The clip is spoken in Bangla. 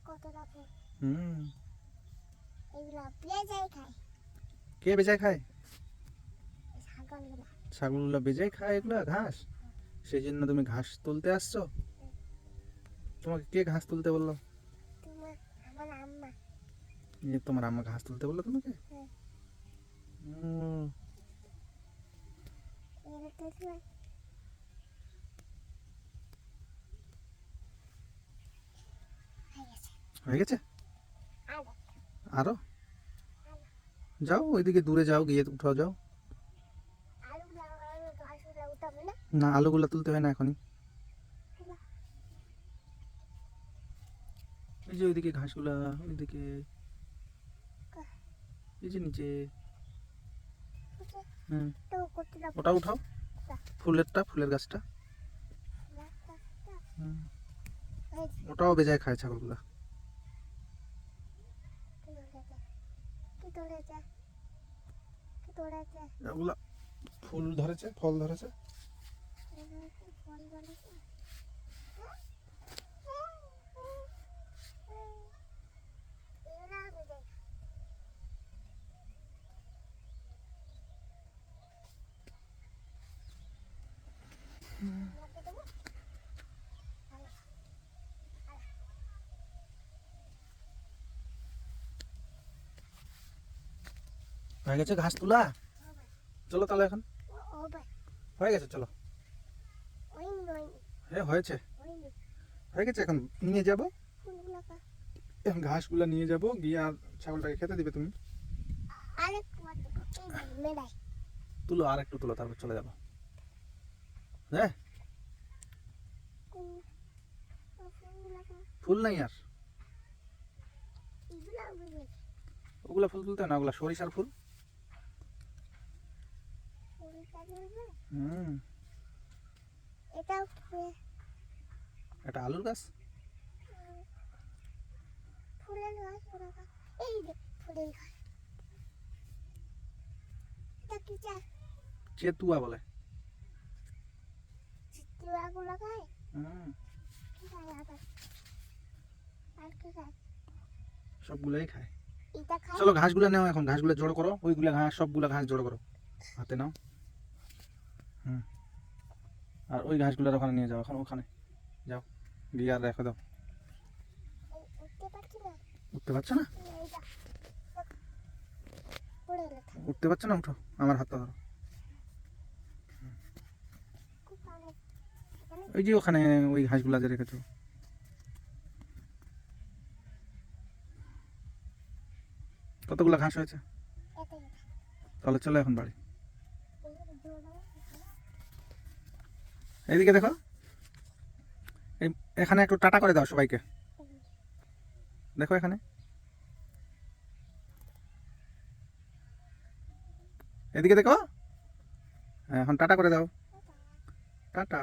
কতটা ফুল হুম এগুলা বেজাই খায় কে বেজায় খায়? ছাগলগুলা ছাগলগুলো বেজায় খায় এগুলা ঘাস? সেই জন্য তুমি ঘাস তুলতে আসছো? তোমাকে কে ঘাস তুলতে বললো? তোমার আমার আম্মা তোমার আম্মা ঘাস তুলতে বললো তোমাকে? হ্যাঁ। হুম, এটা তো তোমার হয়ে গেছে হয়ে গেছে? আর আরো যাও ওইদিকে দূরে যাও, গিয়ে উঠাও যাও। আলুগুলা ঘাসগুলা উঠাবো না না আলুগুলো তুলতে হয় না এখনই। এই যে ওইদিকে ঘাসগুলা, ওইদিকে এই যে নিচে। হুম তো করতে যাবো ওটা উঠাও, ফুলের গাছটা। হুম, ওটাও বেজায় খায় ছাগলগুলা। কি তোলেছে কি তোলেছে ওগুলা ফুল ধরেছে, ফল ধরেছে। ফল ধরেছে হয়ে গেছে ঘাস তোলা? চলো তাহলে এখন। ও ভাই হয়ে গেছে চলো। ওই নই হ্যাঁ হয়েছে, ওই নই হয়ে গেছে। এখন নিয়ে যাবো, ফুলগুলো এখন ঘাসগুলা নিয়ে যাবো, গিয়ে আর ছাগলটাকে খেতে দিবে তুমি। আরেক মেলাই তুলো আর একটু তুলো, তারপর চলে যাবো। হ্যাঁ ফুল নাই আর, ওগুলা ফুল তুলতে হয় না, ওগুলা সরিষার ফুল। হুম এটা এটা আলুর গাছ। ফুলের গাছ এই যে ফুলের গাছ এটা কি চাষ চেতুয়া বলে। চিত্রাগুলো খায় হুম কি খায় আবার আর কি খায় সবগুলাই খায়। এটা খায় চলো ঘাসগুলো নাও, এখন ঘাসগুলো জড়ো করো, ওইগুলা ঘাস সবগুলা ঘাস জড়ো করো, হাতে নাও। হুম আর ওই ঘাসগুলোর ওখানে নিয়ে যাও, এখন ওখানে যাও, গিয়ে আর রেখে দাও। উঠতে পারছি না উঠতে পারছো না? এইটা পড়ে গেছে উঠতে পারছো না? উঠো, আমার হাতটা ধরো। খুব ভালো এখানে ওই যে ওখানে ওই ঘাসগুলা যে রেখেছো। কতগুলো ঘাস হয়েছে? এটাই তাহলে চলো এখন বাড়ি। এইদিকে দেখো, এই এখানে একটু টাটা করে দাও সবাইকে, দেখো এখানে, এদিকে দেখো। হ্যাঁ, এখন টাটা করে দাও, টাটা।